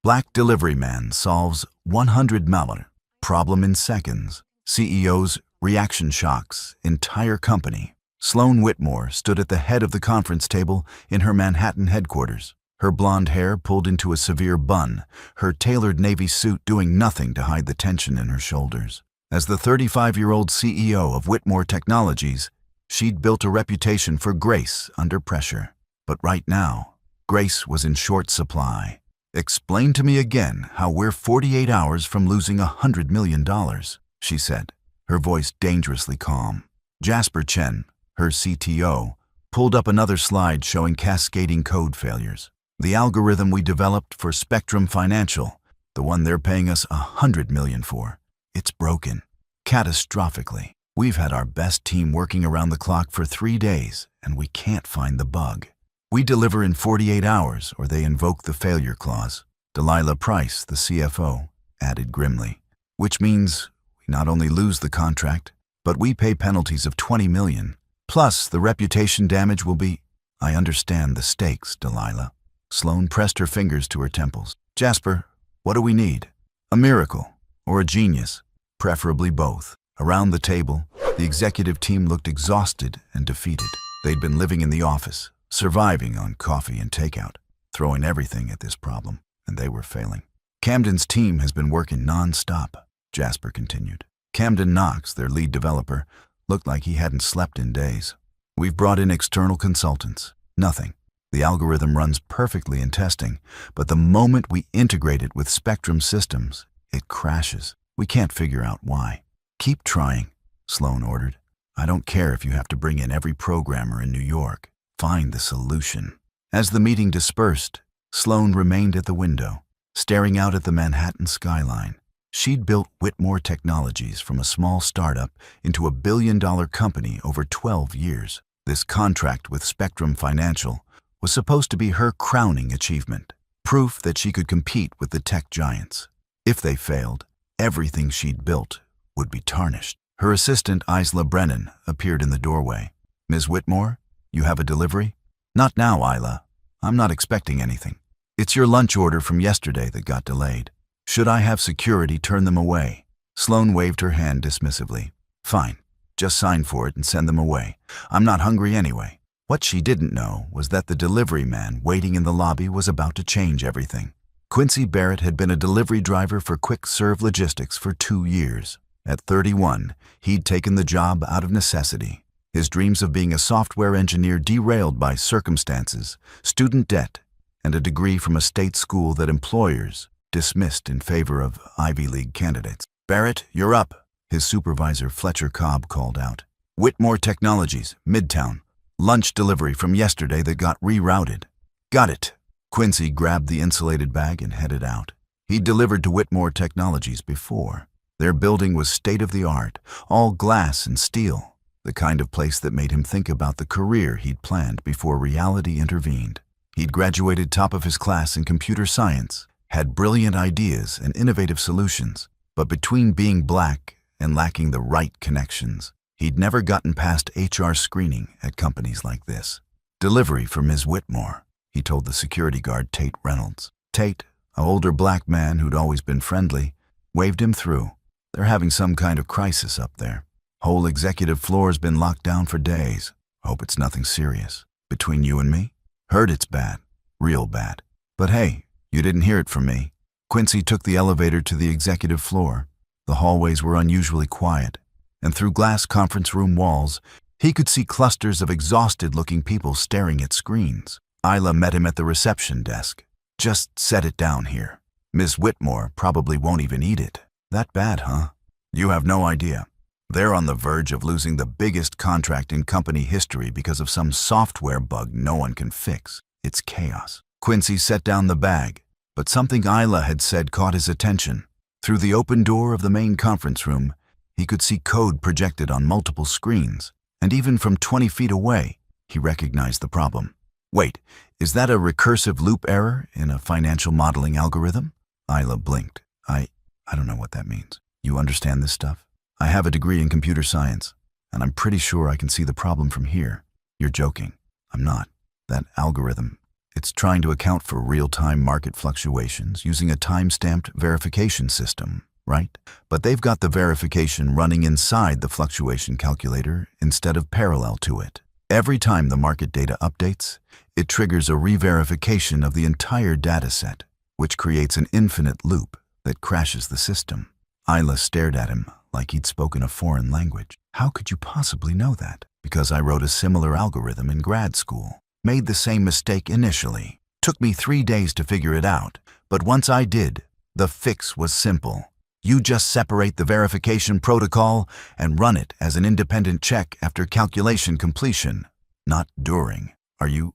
Black delivery man solves 100 malware problem in seconds. CEO's reaction shocks entire company. Sloan Whitmore stood at the head of the conference table in her Manhattan headquarters, her blonde hair pulled into a severe bun, her tailored navy suit doing nothing to hide the tension in her shoulders. As the 35-year-old CEO of Whitmore Technologies, she'd built a reputation for grace under pressure. But right now, grace was in short supply. "Explain to me again how we're 48 hours from losing $100 million, she said, her voice dangerously calm. Jasper Chen, her CTO, pulled up another slide showing cascading code failures. "The algorithm we developed for Spectrum Financial, the one they're paying us $100 million for, it's broken. Catastrophically. We've had our best team working around the clock for 3 days, and we can't find the bug. We deliver in 48 hours, or they invoke the failure clause," Delilah Price, the CFO, added grimly. "Which means we not only lose the contract, but we pay penalties of $20 million. Plus, the reputation damage will be—" "I understand the stakes, Delilah." Sloan pressed her fingers to her temples. "Jasper, what do we need? A miracle or a genius? Preferably both." Around the table, the executive team looked exhausted and defeated. They'd been living in the office, surviving on coffee and takeout, throwing everything at this problem, and they were failing. "Camden's team has been working non-stop," Jasper continued. Camden Knox, their lead developer, looked like he hadn't slept in days. "We've brought in external consultants. Nothing. The algorithm runs perfectly in testing, but the moment we integrate it with Spectrum systems, it crashes. We can't figure out why." "Keep trying," Sloan ordered. "I don't care if you have to bring in every programmer in New York. Find the solution." As the meeting dispersed, Sloan remained at the window, staring out at the Manhattan skyline. She'd built Whitmore Technologies from a small startup into a billion-dollar company over 12 years. This contract with Spectrum Financial was supposed to be her crowning achievement, proof that she could compete with the tech giants. If they failed, everything she'd built would be tarnished. Her assistant, Isla Brennan, appeared in the doorway. "Ms. Whitmore, you have a delivery?" "Not now, Isla. I'm not expecting anything. It's your lunch order from yesterday that got delayed. Should I have security turn them away?" Sloan waved her hand dismissively. "Fine. Just sign for it and send them away. I'm not hungry anyway." What she didn't know was that the delivery man waiting in the lobby was about to change everything. Quincy Barrett had been a delivery driver for Quick Serve Logistics for 2 years. At 31, he'd taken the job out of necessity. His dreams of being a software engineer derailed by circumstances, student debt, and a degree from a state school that employers dismissed in favor of Ivy League candidates. "Barrett, you're up," his supervisor Fletcher Cobb called out. "Whitmore Technologies, Midtown. Lunch delivery from yesterday that got rerouted." "Got it." Quincy grabbed the insulated bag and headed out. He'd delivered to Whitmore Technologies before. Their building was state-of-the-art, all glass and steel, the kind of place that made him think about the career he'd planned before reality intervened. He'd graduated top of his class in computer science, had brilliant ideas and innovative solutions, but between being black and lacking the right connections, he'd never gotten past HR screening at companies like this. "Delivery for Ms. Whitmore," he told the security guard Tate Reynolds. Tate, an older black man who'd always been friendly, waved him through. "They're having some kind of crisis up there. Whole executive floor's been locked down for days. Hope it's nothing serious. Between you and me, heard it's bad. Real bad. But hey, you didn't hear it from me." Quincy took the elevator to the executive floor. The hallways were unusually quiet, and through glass conference room walls, he could see clusters of exhausted-looking people staring at screens. Isla met him at the reception desk. "Just set it down here. Ms. Whitmore probably won't even eat it." "That bad, huh?" "You have no idea. They're on the verge of losing the biggest contract in company history because of some software bug no one can fix. It's chaos." Quincy set down the bag, but something Isla had said caught his attention. Through the open door of the main conference room, he could see code projected on multiple screens, and even from 20 feet away, he recognized the problem. "Wait, is that a recursive loop error in a financial modeling algorithm?" Isla blinked. I don't know what that means. "You understand this stuff?" "I have a degree in computer science, and I'm pretty sure I can see the problem from here." "You're joking." "I'm not. That algorithm, It's trying to account for real-time market fluctuations using a time-stamped verification system, right? But they've got the verification running inside the fluctuation calculator instead of parallel to it. Every time the market data updates, it triggers a re-verification of the entire dataset, which creates an infinite loop that crashes the system. Isla stared at him like he'd spoken a foreign language. How could you possibly know that? Because I wrote a similar algorithm in grad school. Made the same mistake initially. Took me 3 days to figure it out, but once I did, the fix was simple. You just separate the verification protocol and run it as an independent check after calculation completion, not during. Are you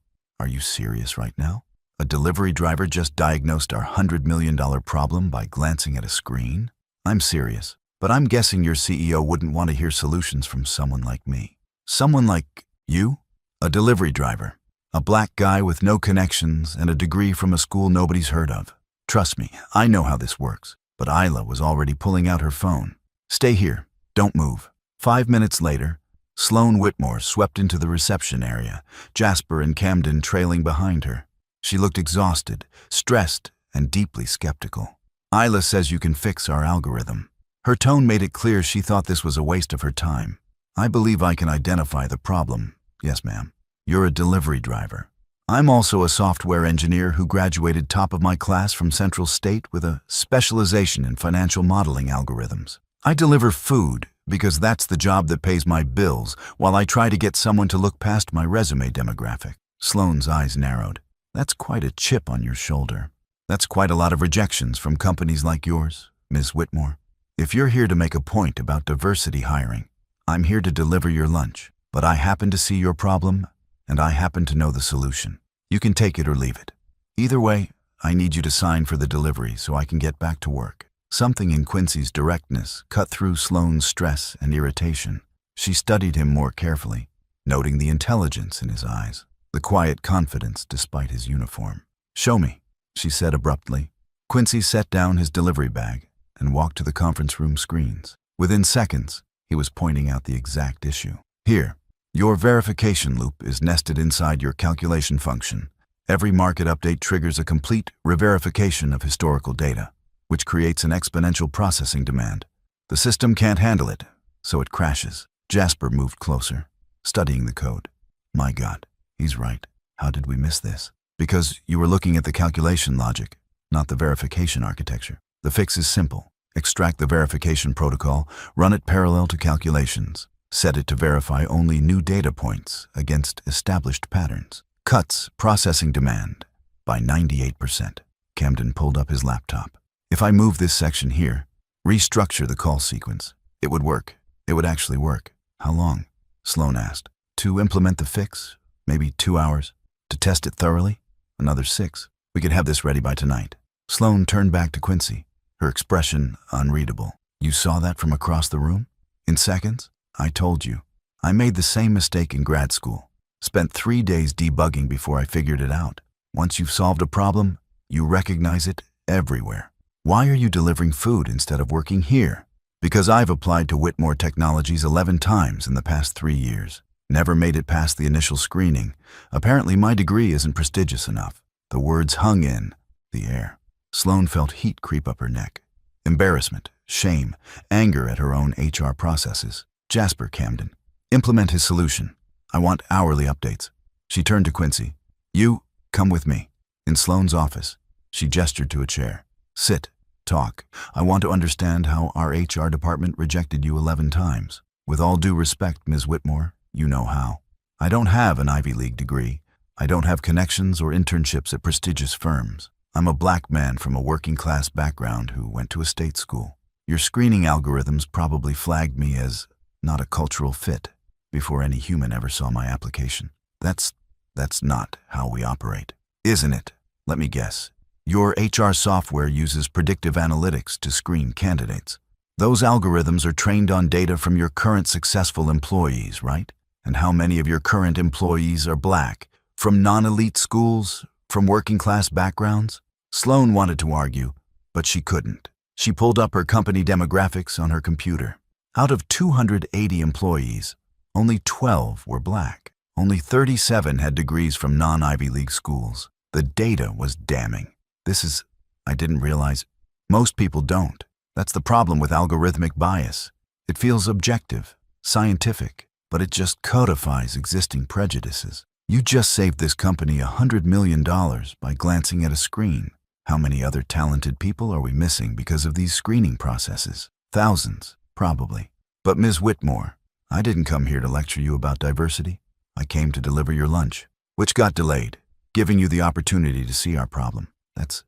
serious right now? A delivery driver just diagnosed our $100 million problem by glancing at a screen? I'm serious, but I'm guessing your CEO wouldn't want to hear solutions from someone like me. Someone like you? A delivery driver. A black guy with no connections and a degree from a school nobody's heard of. Trust me, I know how this works. But Isla was already pulling out her phone. Stay here. Don't move. 5 minutes later, Sloan Whitmore swept into the reception area, Jasper and Camden trailing behind her. She looked exhausted, stressed, and deeply skeptical. Isla says you can fix our algorithm. Her tone made it clear she thought this was a waste of her time. I believe I can identify the problem. Yes, ma'am. You're a delivery driver. I'm also a software engineer who graduated top of my class from Central State with a specialization in financial modeling algorithms. I deliver food because that's the job that pays my bills while I try to get someone to look past my resume demographic. Sloan's eyes narrowed. That's quite a chip on your shoulder. That's quite a lot of rejections from companies like yours, Ms. Whitmore. If you're here to make a point about diversity hiring, I'm here to deliver your lunch. But I happen to see your problem, and I happen to know the solution. You can take it or leave it. Either way, I need you to sign for the delivery so I can get back to work. Something in Quincy's directness cut through Sloan's stress and irritation. She studied him more carefully, noting the intelligence in his eyes, the quiet confidence despite his uniform. Show me, she said abruptly. Quincy set down his delivery bag and walked to the conference room screens. Within seconds, he was pointing out the exact issue. Here, your verification loop is nested inside your calculation function. Every market update triggers a complete re-verification of historical data, which creates an exponential processing demand. The system can't handle it, so it crashes. Jasper moved closer, studying the code. My God, he's right. How did we miss this? Because you were looking at the calculation logic, not the verification architecture. The fix is simple. Extract the verification protocol, run it parallel to calculations. Set it to verify only new data points against established patterns. Cuts processing demand by 98%. Camden pulled up his laptop. If I move this section here, restructure the call sequence, it would work. It would actually work. How long? Sloan asked. To implement the fix? Maybe 2 hours. To test it thoroughly? Another 6. We could have this ready by tonight. Sloan turned back to Quincy, her expression unreadable. You saw that from across the room? In seconds? I told you. I made the same mistake in grad school. Spent 3 days debugging before I figured it out. Once you've solved a problem, you recognize it everywhere. Why are you delivering food instead of working here? Because I've applied to Whitmore Technologies 11 times in the past 3 years. Never made it past the initial screening. Apparently my degree isn't prestigious enough. The words hung in the air. Sloan felt heat creep up her neck. Embarrassment, shame, anger at her own HR processes. Jasper Camden. Implement his solution. I want hourly updates. She turned to Quincy. You, come with me. In Sloan's office, she gestured to a chair. Sit. Talk. I want to understand how our HR department rejected you 11 times. With all due respect, Ms. Whitmore, you know how. I don't have an Ivy League degree. I don't have connections or internships at prestigious firms. I'm a black man from a working-class background who went to a state school. Your screening algorithms probably flagged me as not a cultural fit before any human ever saw my application. That's not how we operate. Isn't it? Let me guess. Your HR software uses predictive analytics to screen candidates. Those algorithms are trained on data from your current successful employees, right? And how many of your current employees are black? From non-elite schools? From working-class backgrounds? Sloan wanted to argue, but she couldn't. She pulled up her company demographics on her computer. Out of 280 employees, only 12 were black. Only 37 had degrees from non-Ivy League schools. The data was damning. I didn't realize. Most people don't. That's the problem with algorithmic bias. It feels objective, scientific, but it just codifies existing prejudices. You just saved this company $100 million by glancing at a screen. How many other talented people are we missing because of these screening processes? Thousands, probably. But Ms. Whitmore, I didn't come here to lecture you about diversity. I came to deliver your lunch, which got delayed, giving you the opportunity to see our problem. That's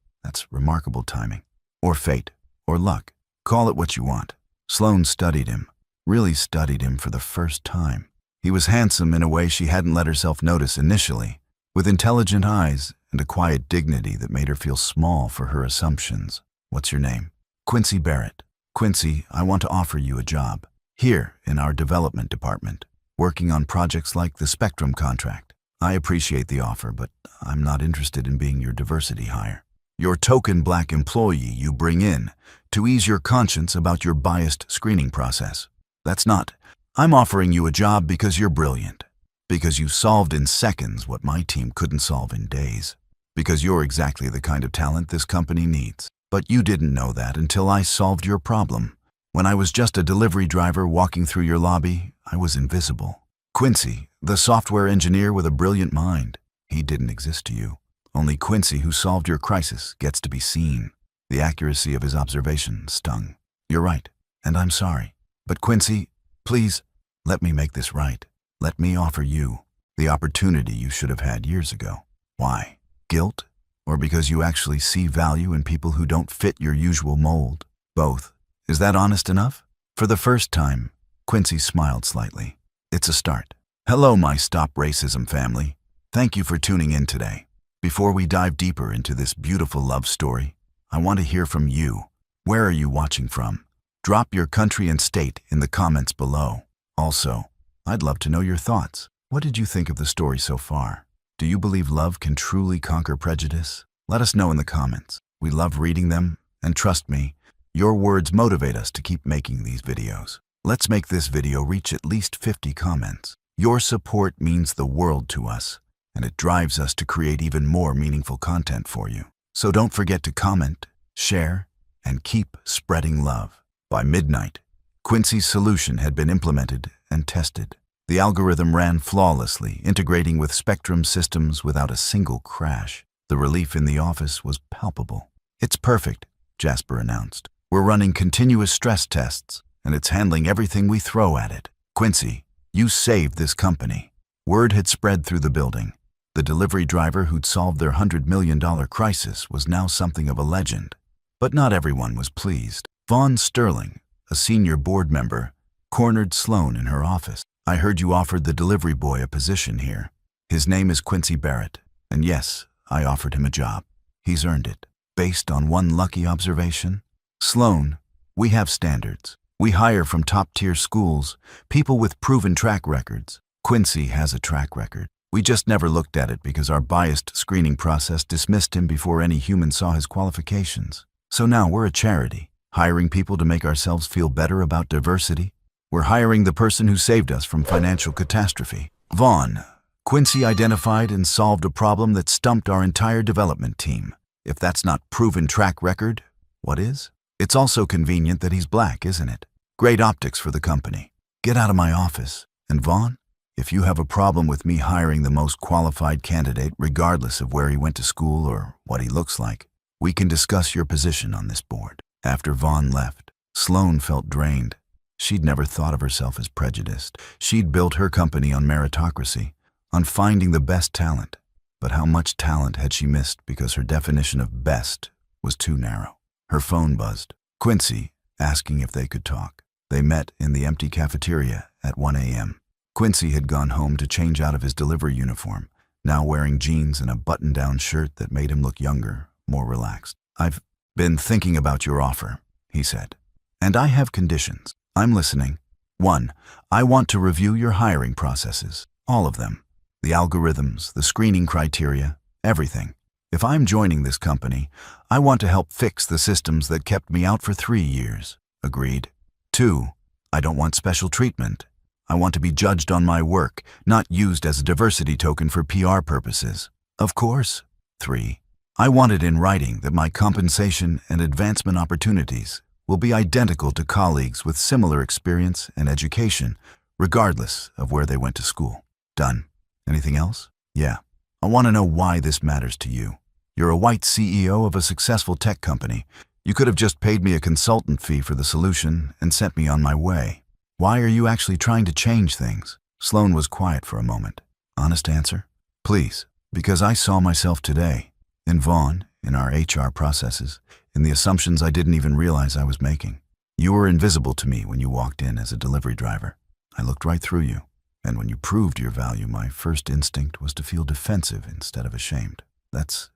remarkable timing. Or fate, or luck. Call it what you want. Sloane studied him, really studied him for the first time. He was handsome in a way she hadn't let herself notice initially, with intelligent eyes and a quiet dignity that made her feel small for her assumptions. What's your name? Quincy Barrett. Quincy, I want to offer you a job. Here, in our development department, working on projects like the Spectrum contract. I appreciate the offer, but I'm not interested in being your diversity hire. Your token black employee you bring in to ease your conscience about your biased screening process. That's not. I'm offering you a job because you're brilliant. Because you solved in seconds what my team couldn't solve in days. Because you're exactly the kind of talent this company needs. But you didn't know that until I solved your problem. When I was just a delivery driver walking through your lobby, I was invisible. Quincy, the software engineer with a brilliant mind, he didn't exist to you. Only Quincy, who solved your crisis, gets to be seen. The accuracy of his observation stung. You're right, and I'm sorry. But Quincy, please, let me make this right. Let me offer you the opportunity you should have had years ago. Why? Guilt? Or because you actually see value in people who don't fit your usual mold? Both. Is that honest enough? For the first time, Quincy smiled slightly. It's a start. Hello, my Stop Racism family. Thank you for tuning in today. Before we dive deeper into this beautiful love story, I want to hear from you. Where are you watching from? Drop your country and state in the comments below. Also, I'd love to know your thoughts. What did you think of the story so far? Do you believe love can truly conquer prejudice? Let us know in the comments. We love reading them, and trust me, your words motivate us to keep making these videos. Let's make this video reach at least 50 comments. Your support means the world to us, and it drives us to create even more meaningful content for you. So don't forget to comment, share, and keep spreading love. By midnight, Quincy's solution had been implemented and tested. The algorithm ran flawlessly, integrating with Spectrum systems without a single crash. The relief in the office was palpable. It's perfect, Jasper announced. We're running continuous stress tests, and it's handling everything we throw at it. Quincy, you saved this company. Word had spread through the building. The delivery driver who'd solved their $100 million crisis was now something of a legend. But not everyone was pleased. Vaughn Sterling, a senior board member, cornered Sloane in her office. I heard you offered the delivery boy a position here. His name is Quincy Barrett, and yes, I offered him a job. He's earned it. Based on one lucky observation? Sloane, we have standards. We hire from top-tier schools, people with proven track records. Quincy has a track record. We just never looked at it because our biased screening process dismissed him before any human saw his qualifications. So now we're a charity, hiring people to make ourselves feel better about diversity. We're hiring the person who saved us from financial catastrophe. Vaughn, Quincy identified and solved a problem that stumped our entire development team. If that's not proven track record, what is? It's also convenient that he's black, isn't it? Great optics for the company. Get out of my office. And Vaughn, if you have a problem with me hiring the most qualified candidate, regardless of where he went to school or what he looks like, we can discuss your position on this board. After Vaughn left, Sloane felt drained. She'd never thought of herself as prejudiced. She'd built her company on meritocracy, on finding the best talent. But how much talent had she missed because her definition of best was too narrow? Her phone buzzed. Quincy, asking if they could talk. They met in the empty cafeteria at 1 a.m. Quincy had gone home to change out of his delivery uniform, now wearing jeans and a button-down shirt that made him look younger, more relaxed. I've been thinking about your offer, he said. And I have conditions. I'm listening. 1. I want to review your hiring processes. All of them. The algorithms, the screening criteria, everything. If I'm joining this company, I want to help fix the systems that kept me out for 3 years. Agreed. 2. I don't want special treatment. I want to be judged on my work, not used as a diversity token for PR purposes. Of course. 3. I want it in writing that my compensation and advancement opportunities will be identical to colleagues with similar experience and education, regardless of where they went to school. Done. Anything else? Yeah. I want to know why this matters to you. You're a white CEO of a successful tech company. You could have just paid me a consultant fee for the solution and sent me on my way. Why are you actually trying to change things? Sloan was quiet for a moment. Honest answer? Please. Because I saw myself today, in Vaughn, in our HR processes, in the assumptions I didn't even realize I was making. You were invisible to me when you walked in as a delivery driver. I looked right through you, and when you proved your value, my first instinct was to feel defensive instead of ashamed. That's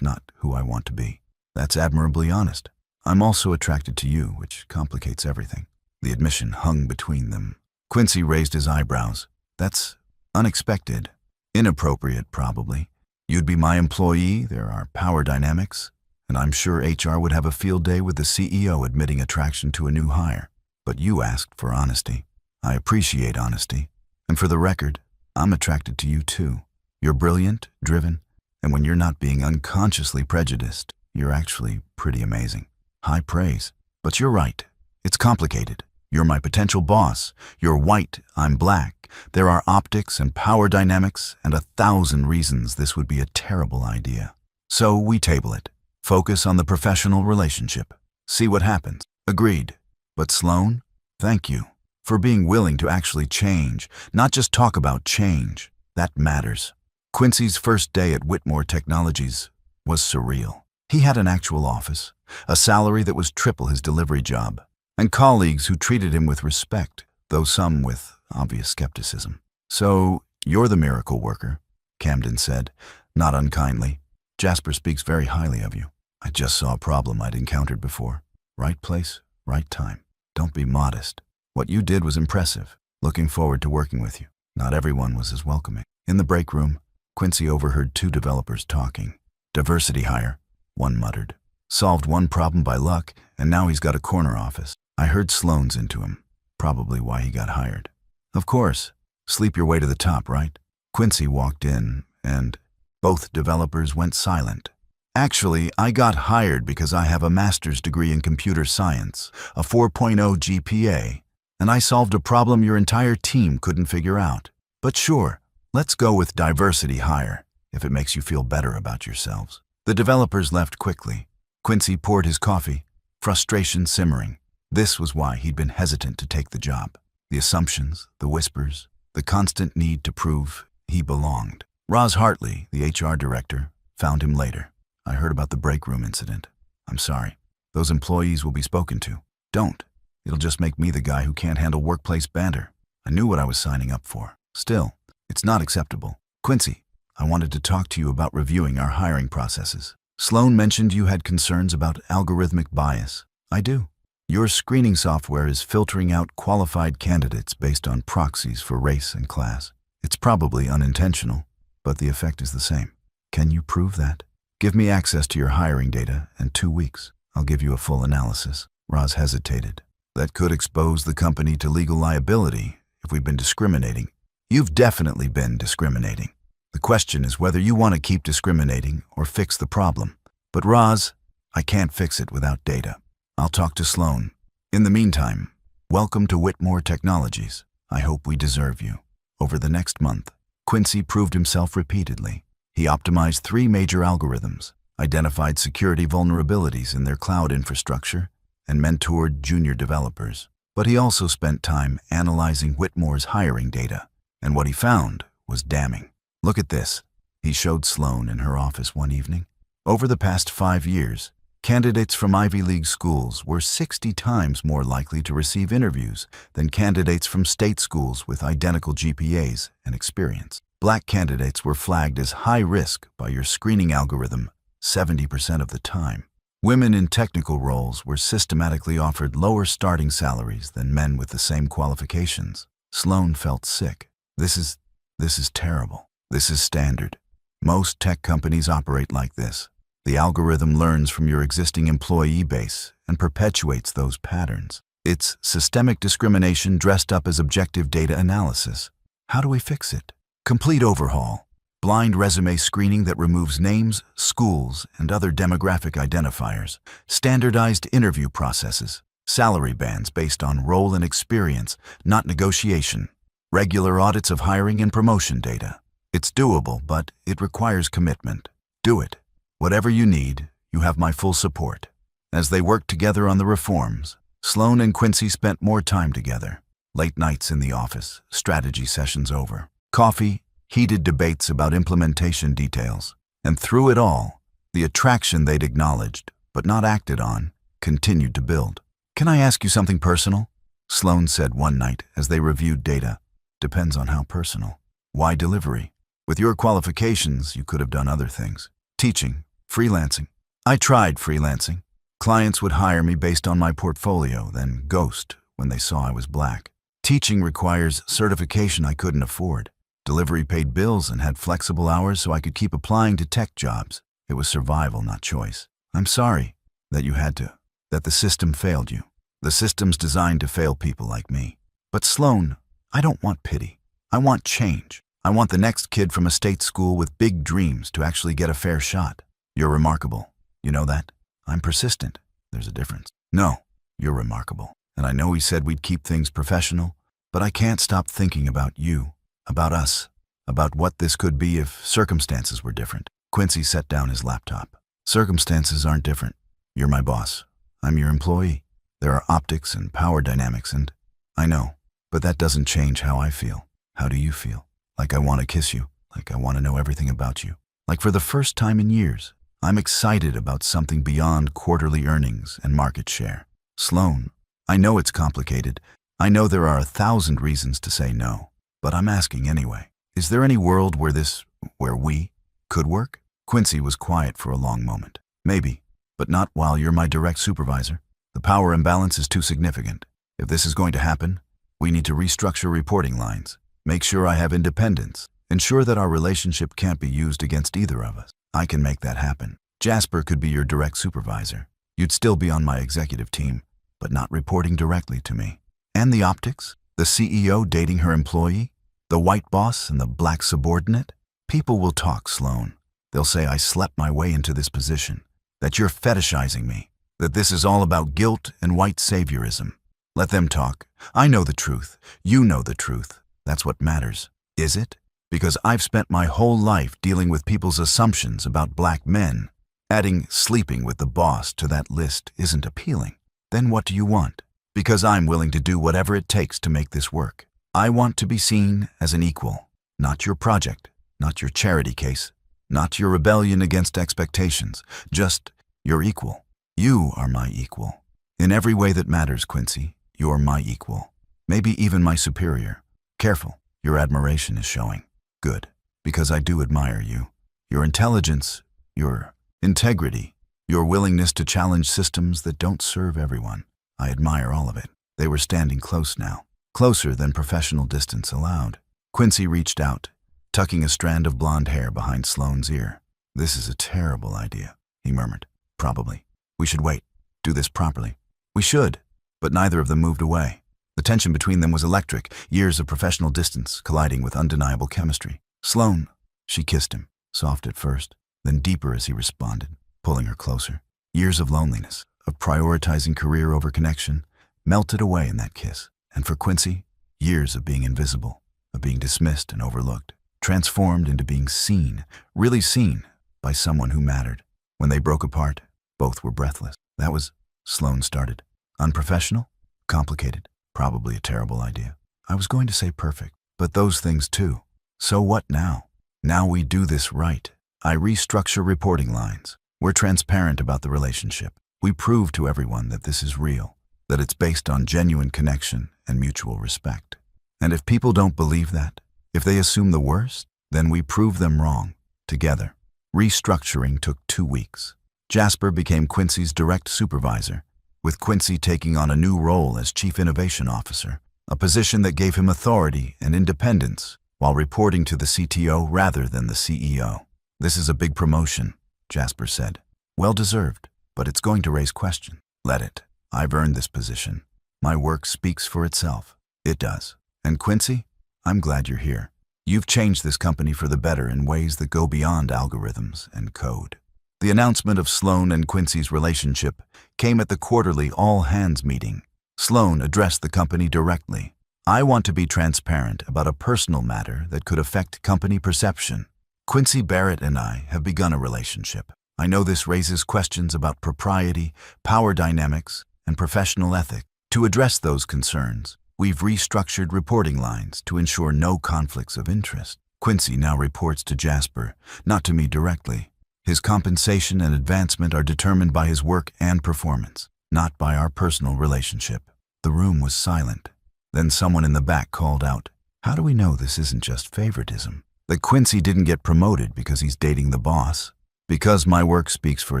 not who I want to be. That's admirably honest. I'm also attracted to you, which complicates everything. The admission hung between them. Quincy raised his eyebrows. That's unexpected. Inappropriate, probably. You'd be my employee, there are power dynamics, and I'm sure HR would have a field day with the CEO admitting attraction to a new hire. But you asked for honesty. I appreciate honesty. And for the record, I'm attracted to you too. You're brilliant, driven, and when you're not being unconsciously prejudiced, you're actually pretty amazing. High praise. But you're right. It's complicated. You're my potential boss. You're white, I'm black. There are optics and power dynamics and 1,000 reasons this would be a terrible idea. So we table it. Focus on the professional relationship. See what happens. Agreed. But Sloan, thank you for being willing to actually change, not just talk about change. That matters. Quincy's first day at Whitmore Technologies was surreal. He had an actual office, a salary that was triple his delivery job, and colleagues who treated him with respect, though some with obvious skepticism. So, you're the miracle worker, Camden said, not unkindly. Jasper speaks very highly of you. I just saw a problem I'd encountered before. Right place, right time. Don't be modest. What you did was impressive. Looking forward to working with you. Not everyone was as welcoming. In the break room, Quincy overheard 2 developers talking. Diversity hire, one muttered. Solved one problem by luck, and now he's got a corner office. I heard Sloan's into him. Probably why he got hired. Of course. Sleep your way to the top, right? Quincy walked in, and both developers went silent. Actually, I got hired because I have a master's degree in computer science, a 4.0 GPA, and I solved a problem your entire team couldn't figure out. But sure, let's go with diversity hire, if it makes you feel better about yourselves. The developers left quickly. Quincy poured his coffee, frustration simmering. This was why he'd been hesitant to take the job. The assumptions, the whispers, the constant need to prove he belonged. Roz Hartley, the HR director, found him later. I heard about the break room incident. I'm sorry. Those employees will be spoken to. Don't. It'll just make me the guy who can't handle workplace banter. I knew what I was signing up for. Still, it's not acceptable. Quincy, I wanted to talk to you about reviewing our hiring processes. Sloan mentioned you had concerns about algorithmic bias. I do. Your screening software is filtering out qualified candidates based on proxies for race and class. It's probably unintentional, but the effect is the same. Can you prove that? Give me access to your hiring data in 2 weeks. I'll give you a full analysis. Roz hesitated. That could expose the company to legal liability if we've been discriminating. You've definitely been discriminating. The question is whether you want to keep discriminating or fix the problem. But Roz, I can't fix it without data. I'll talk to Sloan. In the meantime, welcome to Whitmore Technologies. I hope we deserve you. Over the next month, Quincy proved himself repeatedly. He optimized 3 major algorithms, identified security vulnerabilities in their cloud infrastructure, and mentored junior developers. But he also spent time analyzing Whitmore's hiring data, and what he found was damning. Look at this, he showed Sloan in her office one evening. Over the past 5 years, candidates from Ivy League schools were 60 times more likely to receive interviews than candidates from state schools with identical GPAs and experience. Black candidates were flagged as high risk by your screening algorithm 70% of the time. Women in technical roles were systematically offered lower starting salaries than men with the same qualifications. Sloan felt sick. This is terrible. This is standard. Most tech companies operate like this. The algorithm learns from your existing employee base and perpetuates those patterns. It's systemic discrimination dressed up as objective data analysis. How do we fix it? Complete overhaul. blind resume screening that removes names, schools, and other demographic identifiers, standardized interview processes, salary bands based on role and experience, not negotiation, regular audits of hiring and promotion data. It's doable, but it requires commitment. Do it. Whatever you need, you have my full support. As they worked together on the reforms, Sloan and Quincy spent more time together. Late nights in the office, strategy sessions over, coffee, heated debates about implementation details. And through it all, the attraction they'd acknowledged, but not acted on, continued to build. "Can I ask you something personal?" Sloan said one night as they reviewed data. "Depends on how personal." "Why delivery? With your qualifications, you could have done other things. Teaching, freelancing." "I tried freelancing. Clients would hire me based on my portfolio, then ghost when they saw I was black. Teaching requires certification I couldn't afford. Delivery paid bills and had flexible hours so I could keep applying to tech jobs. It was survival, not choice. I'm sorry that you had to, that the system failed you. The system's designed to fail people like me. But Sloan, I don't want pity. I want change. I want the next kid from a state school with big dreams to actually get a fair shot. You're remarkable. You know that? I'm persistent. There's a difference. No, you're remarkable. And I know we said we'd keep things professional, but I can't stop thinking about you, about us, about what this could be if circumstances were different." Quincy set down his laptop. "Circumstances aren't different. You're my boss. I'm your employee. There are optics and power dynamics and I know, but that doesn't change how I feel. How do you feel? Like I want to kiss you, like I want to know everything about you. Like for the first time in years, I'm excited about something beyond quarterly earnings and market share." "Sloan, I know it's complicated. I know there are 1,000 reasons to say no, but I'm asking anyway. Is there any world where we could work?" Quincy was quiet for a long moment. "Maybe, but not while you're my direct supervisor. The power imbalance is too significant. If this is going to happen, we need to restructure reporting lines. Make sure I have independence. Ensure that our relationship can't be used against either of us. I can make that happen. Jasper could be your direct supervisor. You'd still be on my executive team, but not reporting directly to me. And the optics? The CEO dating her employee? The white boss and the black subordinate? People will talk, Sloan. They'll say I slept my way into this position, that you're fetishizing me, that this is all about guilt and white saviorism. Let them talk. I know the truth. You know the truth. That's what matters. Is it? Because I've spent my whole life dealing with people's assumptions about black men. Adding sleeping with the boss to that list isn't appealing. Then what do you want? Because I'm willing to do whatever it takes to make this work. I want to be seen as an equal, not your project, not your charity case, not your rebellion against expectations, just your equal. You are my equal. In every way that matters, Quincy, you're my equal. Maybe even my superior. Careful, your admiration is showing. Good, because I do admire you. Your intelligence, your integrity, your willingness to challenge systems that don't serve everyone. I admire all of it. They were standing close now, closer than professional distance allowed. Quincy reached out, tucking a strand of blonde hair behind Sloane's ear. "This is a terrible idea," he murmured. "Probably. We should wait. Do this properly." "We should." But neither of them moved away. The tension between them was electric, years of professional distance colliding with undeniable chemistry. "Sloan," she kissed him, soft at first, then deeper as he responded, pulling her closer. Years of loneliness, of prioritizing career over connection, melted away in that kiss. And for Quincy, years of being invisible, of being dismissed and overlooked, transformed into being seen, really seen, by someone who mattered. When they broke apart, both were breathless. That was, Sloan started. Unprofessional? Complicated? Probably a terrible idea. I was going to say perfect, but those things too. So what now? Now we do this right. I restructure reporting lines. We're transparent about the relationship. We prove to everyone that this is real, that it's based on genuine connection and mutual respect. And if people don't believe that, if they assume the worst, then we prove them wrong, together. Restructuring took 2 weeks. Jasper became Quincy's direct supervisor, with Quincy taking on a new role as Chief Innovation Officer, a position that gave him authority and independence while reporting to the CTO rather than the CEO. "This is a big promotion," Jasper said. "Well-deserved, but it's going to raise questions." "Let it. I've earned this position. My work speaks for itself." "It does. And Quincy, I'm glad you're here. You've changed this company for the better in ways that go beyond algorithms and code. The announcement of Sloan and Quincy's relationship came at the quarterly all-hands meeting. Sloan addressed the company directly. I want to be transparent about a personal matter that could affect company perception. Quincy Barrett and I have begun a relationship. I know this raises questions about propriety, power dynamics, and professional ethics. To address those concerns, we've restructured reporting lines to ensure no conflicts of interest. Quincy now reports to Jasper, not to me directly. His compensation and advancement are determined by his work and performance, not by our personal relationship. The room was silent. Then someone in the back called out, "How do we know this isn't just favoritism? That Quincy didn't get promoted because he's dating the boss?" "Because my work speaks for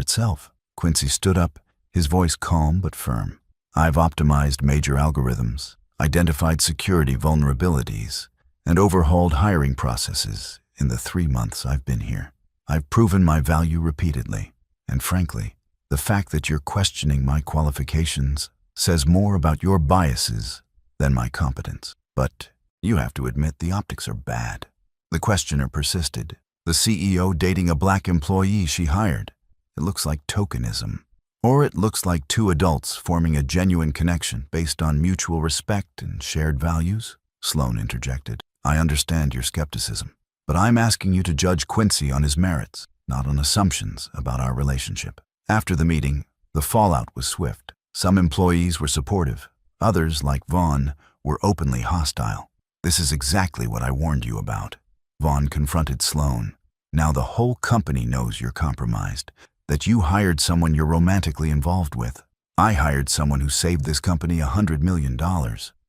itself." Quincy stood up, his voice calm but firm. "I've optimized major algorithms, identified security vulnerabilities, and overhauled hiring processes in the 3 months I've been here. I've proven my value repeatedly, and frankly, the fact that you're questioning my qualifications says more about your biases than my competence. But you have to admit the optics are bad." The questioner persisted. "The CEO dating a black employee she hired. It looks like tokenism. Or it looks like two adults forming a genuine connection based on mutual respect and shared values." Sloan interjected. "I understand your skepticism, but I'm asking you to judge Quincy on his merits, not on assumptions about our relationship." After the meeting, the fallout was swift. Some employees were supportive. Others, like Vaughn, were openly hostile. "This is exactly what I warned you about." Vaughn confronted Sloan. "Now the whole company knows you're compromised, that you hired someone you're romantically involved with. I hired someone who saved this company $100 million.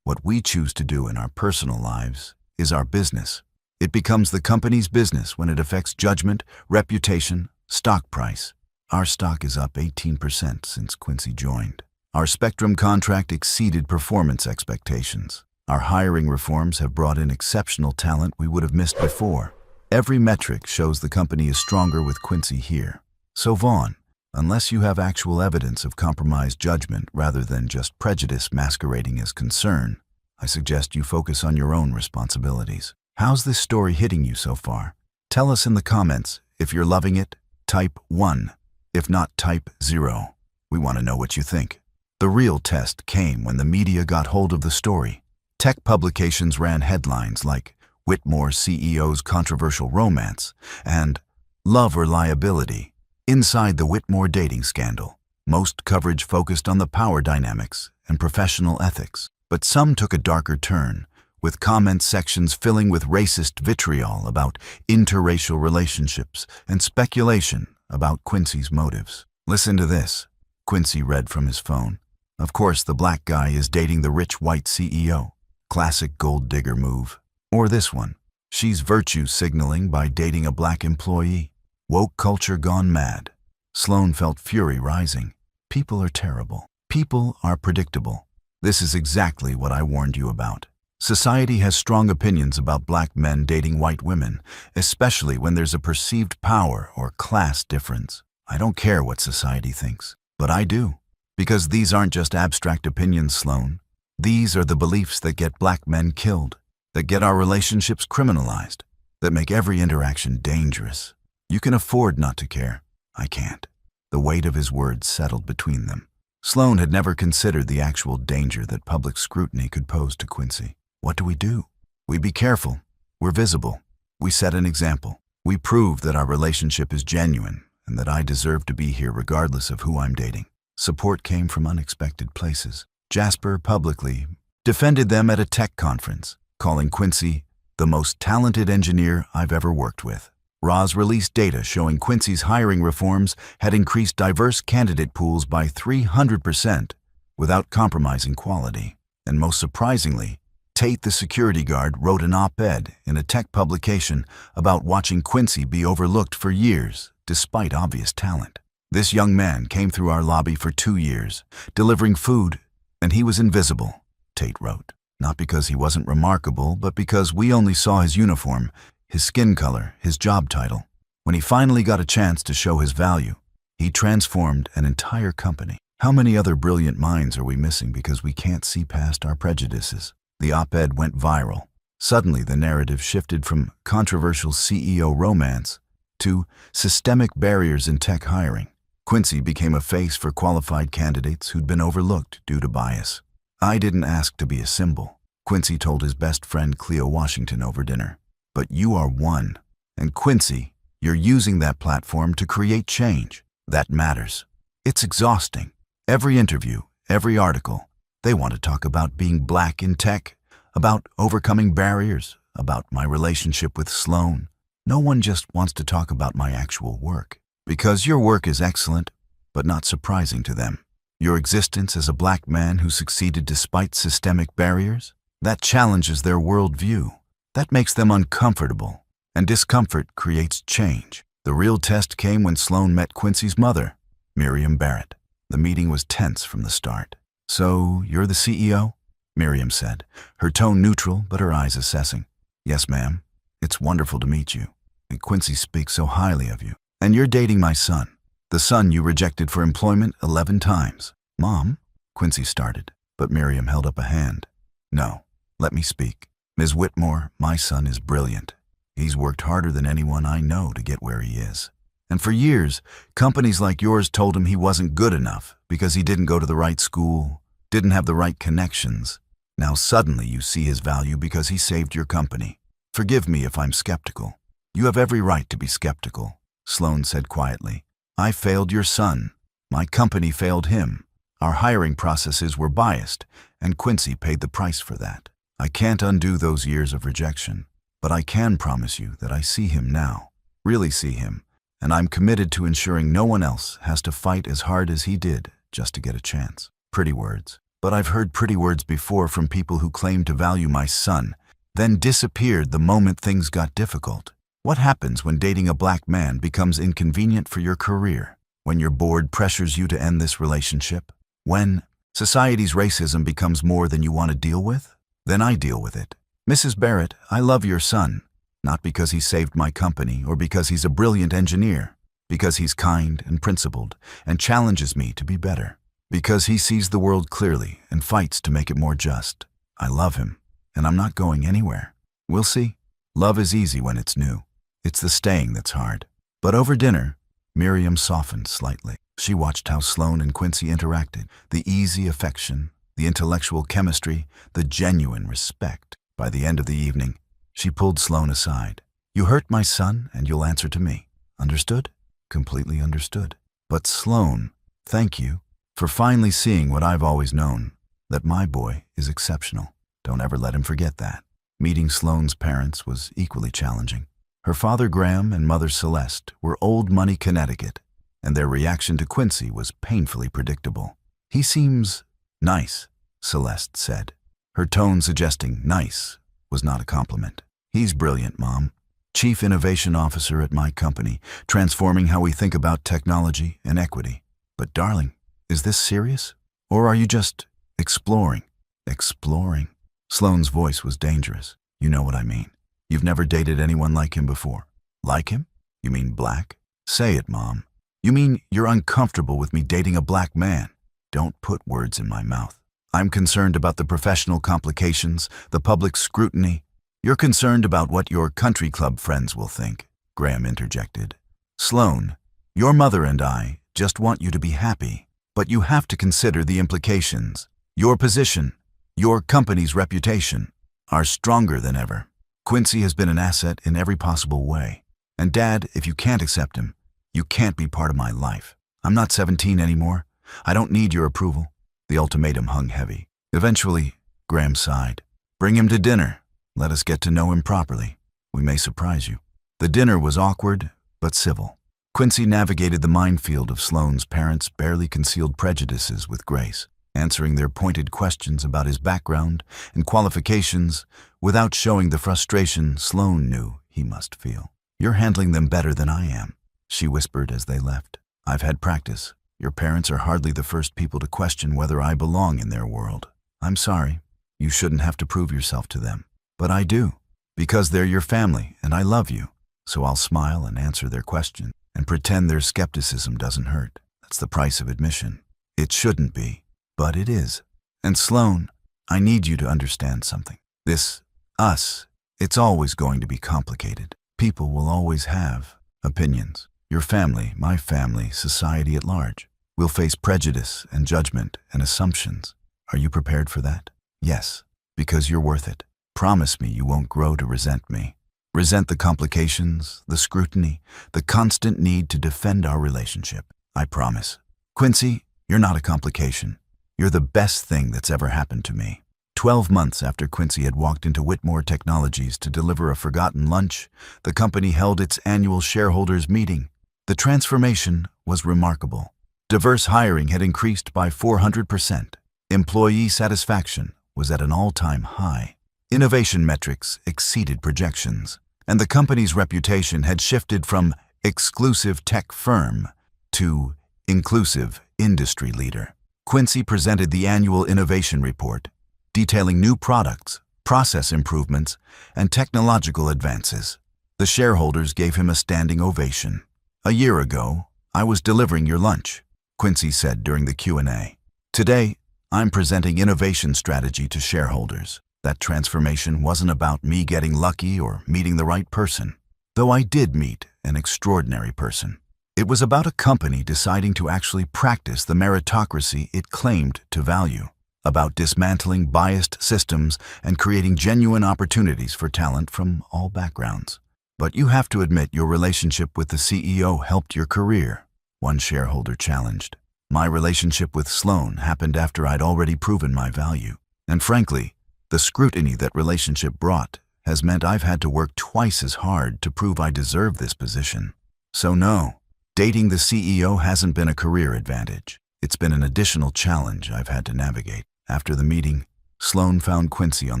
What we choose to do in our personal lives is our business. It becomes the company's business when it affects judgment, reputation, stock price. Our stock is up 18% since Quincy joined. Our Spectrum contract exceeded performance expectations. Our hiring reforms have brought in exceptional talent we would have missed before. Every metric shows the company is stronger with Quincy here. So Vaughn, unless you have actual evidence of compromised judgment rather than just prejudice masquerading as concern, I suggest you focus on your own responsibilities. How's this story hitting you so far? Tell us in the comments. If you're loving it, type 1. If not, type 0. We want to know what you think. The real test came when the media got hold of the story. Tech publications ran headlines like "Whitmore CEO's controversial romance" and "Love or Liability" inside the Whitmore dating scandal. Most coverage focused on the power dynamics and professional ethics, but some took a darker turn, with comment sections filling with racist vitriol about interracial relationships and speculation about Quincy's motives. "Listen to this," Quincy read from his phone. "Of course, the black guy is dating the rich white CEO. Classic gold digger move." Or this one, "She's virtue signaling by dating a black employee. Woke culture gone mad." Sloan felt fury rising. People are terrible. People are predictable. This is exactly what I warned you about. Society has strong opinions about black men dating white women, especially when there's a perceived power or class difference. I don't care what society thinks, but I do. Because these aren't just abstract opinions, Sloan. These are the beliefs that get black men killed, that get our relationships criminalized, that make every interaction dangerous. You can afford not to care. I can't. The weight of his words settled between them. Sloan had never considered the actual danger that public scrutiny could pose to Quincy. What do? We be careful. We're visible. We set an example. We prove that our relationship is genuine and that I deserve to be here regardless of who I'm dating. Support came from unexpected places. Jasper publicly defended them at a tech conference, calling Quincy the most talented engineer I've ever worked with. Roz released data showing Quincy's hiring reforms had increased diverse candidate pools by 300% without compromising quality. And most surprisingly, Tate the security guard wrote an op-ed in a tech publication about watching Quincy be overlooked for years despite obvious talent. "This young man came through our lobby for 2 years, delivering food, and he was invisible," Tate wrote. "Not because he wasn't remarkable, but because we only saw his uniform, his skin color, his job title. When he finally got a chance to show his value, he transformed an entire company. How many other brilliant minds are we missing because we can't see past our prejudices?" The op-ed went viral. Suddenly, the narrative shifted from controversial CEO romance to systemic barriers in tech hiring. Quincy became a face for qualified candidates who'd been overlooked due to bias. "I didn't ask to be a symbol," Quincy told his best friend Cleo Washington over dinner. "But you are one. And Quincy, you're using that platform to create change. That matters." It's exhausting. Every interview, every article, they want to talk about being black in tech, about overcoming barriers, about my relationship with Sloan. No one just wants to talk about my actual work. Because your work is excellent, but not surprising to them. Your existence as a black man who succeeded despite systemic barriers, that challenges their worldview. That makes them uncomfortable, and discomfort creates change. The real test came when Sloan met Quincy's mother, Miriam Barrett. The meeting was tense from the start. "So, you're the CEO?" Miriam said, her tone neutral but her eyes assessing. "Yes, ma'am. It's wonderful to meet you. And Quincy speaks so highly of you. And you're dating my son, the son you rejected for employment 11 times. "Mom," Quincy started, but Miriam held up a hand. "No, let me speak. Ms. Whitmore, my son is brilliant. He's worked harder than anyone I know to get where he is. And for years, companies like yours told him he wasn't good enough because he didn't go to the right school, didn't have the right connections. Now suddenly you see his value because he saved your company. Forgive me if I'm skeptical. You have every right to be skeptical," Sloan said quietly. "I failed your son. My company failed him. Our hiring processes were biased, and Quincy paid the price for that. I can't undo those years of rejection, but I can promise you that I see him now, really see him, and I'm committed to ensuring no one else has to fight as hard as he did just to get a chance." Pretty words. But I've heard pretty words before from people who claimed to value my son, then disappeared the moment things got difficult. What happens when dating a black man becomes inconvenient for your career? When your board pressures you to end this relationship? When society's racism becomes more than you want to deal with? Then I deal with it. "Mrs. Barrett, I love your son, not because he saved my company or because he's a brilliant engineer, because he's kind and principled and challenges me to be better, because he sees the world clearly and fights to make it more just. I love him, and I'm not going anywhere. We'll see. Love is easy when it's new. It's the staying that's hard." But over dinner, Miriam softened slightly. She watched how Sloan and Quincy interacted, the easy affection, the intellectual chemistry, the genuine respect. By the end of the evening, she pulled Sloan aside. "You hurt my son, and you'll answer to me. Understood?" "Completely understood." "But Sloan, thank you for finally seeing what I've always known, that my boy is exceptional. Don't ever let him forget that." Meeting Sloan's parents was equally challenging. Her father Graham and mother Celeste were old money Connecticut, and their reaction to Quincy was painfully predictable. "He seems nice," Celeste said, her tone suggesting nice was not a compliment. "He's brilliant, Mom. Chief Innovation Officer at my company, transforming how we think about technology and equity. But darling, is this serious? Or are you just exploring?" "Exploring?" Sloan's voice was dangerous. "You know what I mean. You've never dated anyone like him before." "Like him? You mean black?" "Say it, Mom. You mean you're uncomfortable with me dating a black man?" "Don't put words in my mouth. I'm concerned about the professional complications, the public scrutiny." "You're concerned about what your country club friends will think," Graham interjected. "Sloan, your mother and I just want you to be happy, but you have to consider the implications. Your position, your company's reputation, are stronger than ever. Quincy has been an asset in every possible way. And Dad, if you can't accept him, you can't be part of my life. I'm not 17 anymore. I don't need your approval." The ultimatum hung heavy. Eventually, Graham sighed. "Bring him to dinner. Let us get to know him properly. We may surprise you." The dinner was awkward, but civil. Quincy navigated the minefield of Sloan's parents' barely concealed prejudices with grace, answering their pointed questions about his background and qualifications without showing the frustration Sloan knew he must feel. "You're handling them better than I am," she whispered as they left. "I've had practice. Your parents are hardly the first people to question whether I belong in their world. I'm sorry. You shouldn't have to prove yourself to them. But I do, because they're your family and I love you. So I'll smile and answer their question and pretend their skepticism doesn't hurt. That's the price of admission. It shouldn't be, but it is. And Sloan, I need you to understand something. This Us, it's always going to be complicated. People will always have opinions. Your family, my family, society at large. We'll face prejudice and judgment and assumptions. Are you prepared for that? Yes, because you're worth it. Promise me you won't grow to resent me. Resent the complications, the scrutiny, the constant need to defend our relationship. I promise. Quincy, you're not a complication. You're the best thing that's ever happened to me. 12 months after Quincy had walked into Whitmore Technologies to deliver a forgotten lunch, the company held its annual shareholders meeting. The transformation was remarkable. Diverse hiring had increased by 400%. Employee satisfaction was at an all-time high. Innovation metrics exceeded projections, and the company's reputation had shifted from exclusive tech firm to inclusive industry leader. Quincy presented the annual innovation report, detailing new products, process improvements, and technological advances. The shareholders gave him a standing ovation. "A year ago, I was delivering your lunch," Quincy said during the Q&A. "Today, I'm presenting innovation strategy to shareholders. That transformation wasn't about me getting lucky or meeting the right person, though I did meet an extraordinary person. It was about a company deciding to actually practice the meritocracy it claimed to value, about dismantling biased systems and creating genuine opportunities for talent from all backgrounds. But you have to admit your relationship with the CEO helped your career," one shareholder challenged. "My relationship with Sloan happened after I'd already proven my value. And frankly, the scrutiny that relationship brought has meant I've had to work twice as hard to prove I deserve this position. So no, dating the CEO hasn't been a career advantage. It's been an additional challenge I've had to navigate." After the meeting, Sloan found Quincy on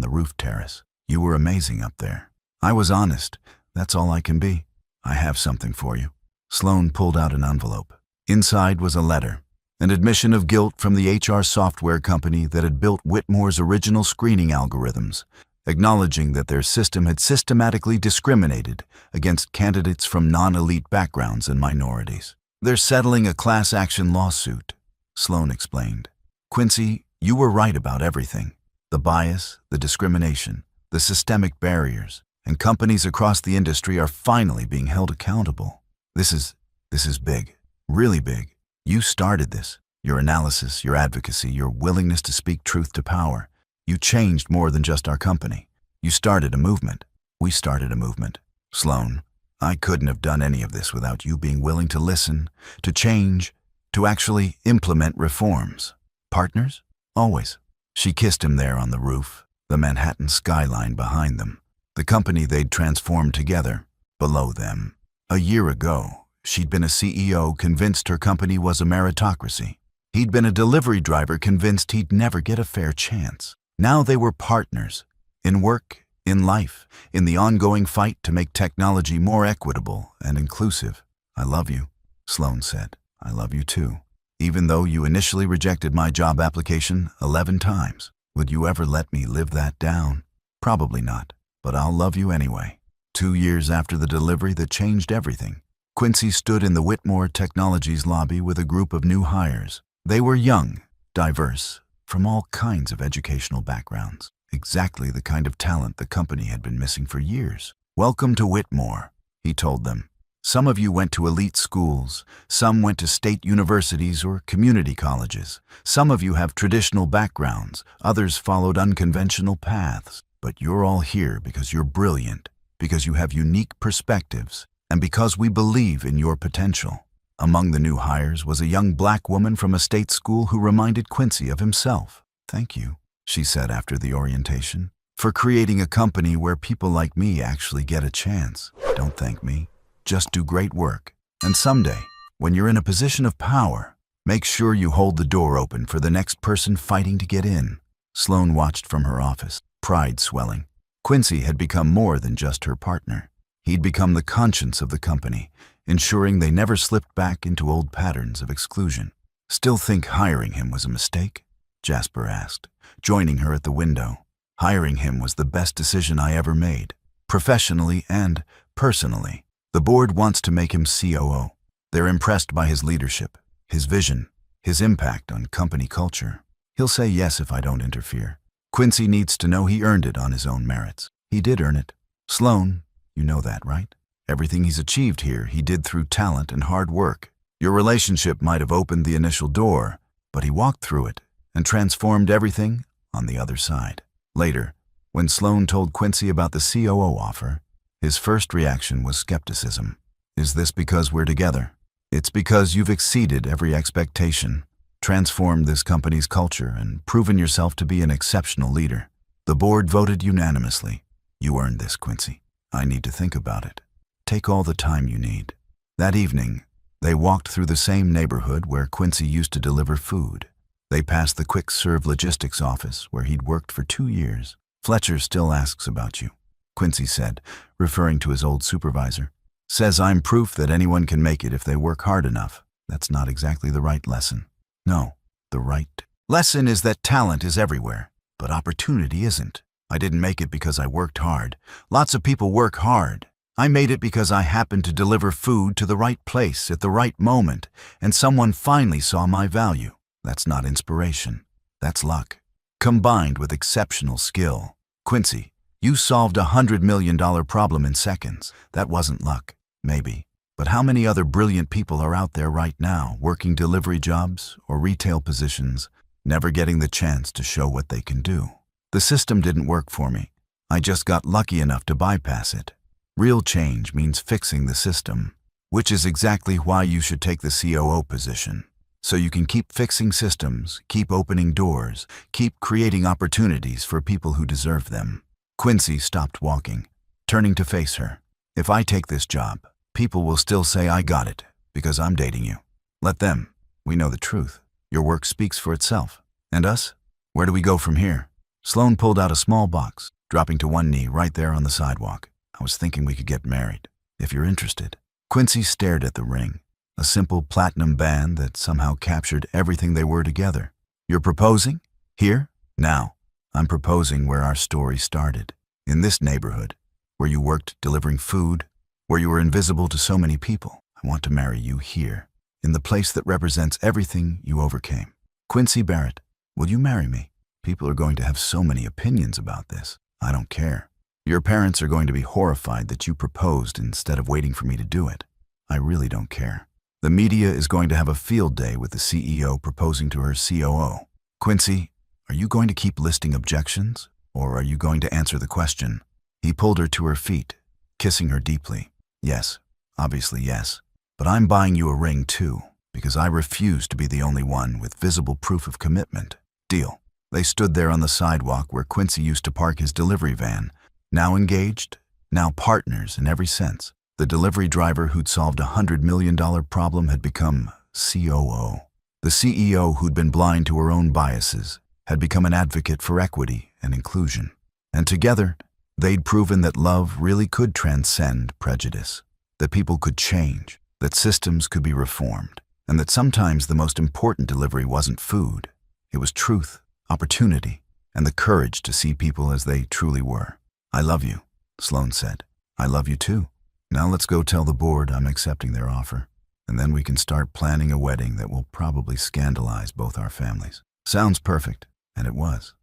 the roof terrace. "You were amazing up there." "I was honest. That's all I can be." "I have something for you." Sloan pulled out an envelope. Inside was a letter, an admission of guilt from the HR software company that had built Whitmore's original screening algorithms, acknowledging that their system had systematically discriminated against candidates from non-elite backgrounds and minorities. "They're settling a class action lawsuit," Sloan explained. "Quincy, you were right about everything. The bias, the discrimination, the systemic barriers, and companies across the industry are finally being held accountable. This is big, really big. You started this. Your analysis, your advocacy, your willingness to speak truth to power. You changed more than just our company. You started a movement. We started a movement. Sloan, I couldn't have done any of this without you being willing to listen, to change, to actually implement reforms. Partners? Always." She kissed him there on the roof, the Manhattan skyline behind them, the company they'd transformed together, below them. A year ago, she'd been a CEO convinced her company was a meritocracy. He'd been a delivery driver convinced he'd never get a fair chance. Now they were partners, in work, in life, in the ongoing fight to make technology more equitable and inclusive. "I love you," Sloan said. "I love you too. Even though you initially rejected my job application 11 times, would you ever let me live that down? Probably not, but I'll love you anyway." 2 years after the delivery that changed everything, Quincy stood in the Whitmore Technologies lobby with a group of new hires. They were young, diverse, from all kinds of educational backgrounds. Exactly the kind of talent the company had been missing for years. "Welcome to Whitmore," he told them. "Some of you went to elite schools, some went to state universities or community colleges. Some of you have traditional backgrounds, others followed unconventional paths. But you're all here because you're brilliant, because you have unique perspectives, and because we believe in your potential." Among the new hires was a young black woman from a state school who reminded Quincy of himself. "Thank you," she said after the orientation, "for creating a company where people like me actually get a chance. Don't thank me. Just do great work. And someday, when you're in a position of power, make sure you hold the door open for the next person fighting to get in." Sloan watched from her office, pride swelling. Quincy had become more than just her partner. He'd become the conscience of the company, ensuring they never slipped back into old patterns of exclusion. "Still think hiring him was a mistake?" Jasper asked, joining her at the window. "Hiring him was the best decision I ever made, professionally and personally. The board wants to make him COO. They're impressed by his leadership, his vision, his impact on company culture. He'll say yes if I don't interfere. Quincy needs to know he earned it on his own merits." He did earn it. Sloan, you know that, right? Everything he's achieved here, he did through talent and hard work. Your relationship might have opened the initial door, but he walked through it and transformed everything on the other side. Later, when Sloan told Quincy about the COO offer, his first reaction was skepticism. Is this because we're together? It's because you've exceeded every expectation, transformed this company's culture, and proven yourself to be an exceptional leader. The board voted unanimously. You earned this, Quincy. I need to think about it. Take all the time you need. That evening, they walked through the same neighborhood where Quincy used to deliver food. They passed the quick-serve logistics office where he'd worked for 2 years. Fletcher still asks about you, Quincy said, referring to his old supervisor. Says I'm proof that anyone can make it if they work hard enough. That's not exactly the right lesson. No, the right lesson is that talent is everywhere, but opportunity isn't. I didn't make it because I worked hard. Lots of people work hard. I made it because I happened to deliver food to the right place at the right moment, and someone finally saw my value. That's not inspiration. That's luck, combined with exceptional skill. Quincy, you solved a $100 million problem in seconds. That wasn't luck, maybe. But how many other brilliant people are out there right now, working delivery jobs or retail positions, never getting the chance to show what they can do? The system didn't work for me. I just got lucky enough to bypass it. Real change means fixing the system, which is exactly why you should take the COO position. So you can keep fixing systems, keep opening doors, keep creating opportunities for people who deserve them. Quincy stopped walking, turning to face her. If I take this job, people will still say I got it because I'm dating you. Let them. We know the truth. Your work speaks for itself. And us? Where do we go from here? Sloan pulled out a small box, dropping to one knee right there on the sidewalk. I was thinking we could get married, if you're interested. Quincy stared at the ring, a simple platinum band that somehow captured everything they were together. You're proposing? Here? Now. I'm proposing where our story started. In this neighborhood, where you worked delivering food, where you were invisible to so many people. I want to marry you here, in the place that represents everything you overcame. Quincy Barrett, will you marry me? People are going to have so many opinions about this. I don't care. Your parents are going to be horrified that you proposed instead of waiting for me to do it. I really don't care. The media is going to have a field day with the CEO proposing to her COO. Quincy, are you going to keep listing objections, or are you going to answer the question? He pulled her to her feet, kissing her deeply. Yes, obviously yes. But I'm buying you a ring too, because I refuse to be the only one with visible proof of commitment. Deal. They stood there on the sidewalk where Quincy used to park his delivery van, now engaged, now partners in every sense. The delivery driver who'd solved a $100 million problem had become COO. The CEO who'd been blind to her own biases had become an advocate for equity and inclusion. And together, they'd proven that love really could transcend prejudice, that people could change, that systems could be reformed, and that sometimes the most important delivery wasn't food. It was truth, opportunity, and the courage to see people as they truly were. I love you, Sloan said. I love you too. Now let's go tell the board I'm accepting their offer, and then we can start planning a wedding that will probably scandalize both our families. Sounds perfect, and it was.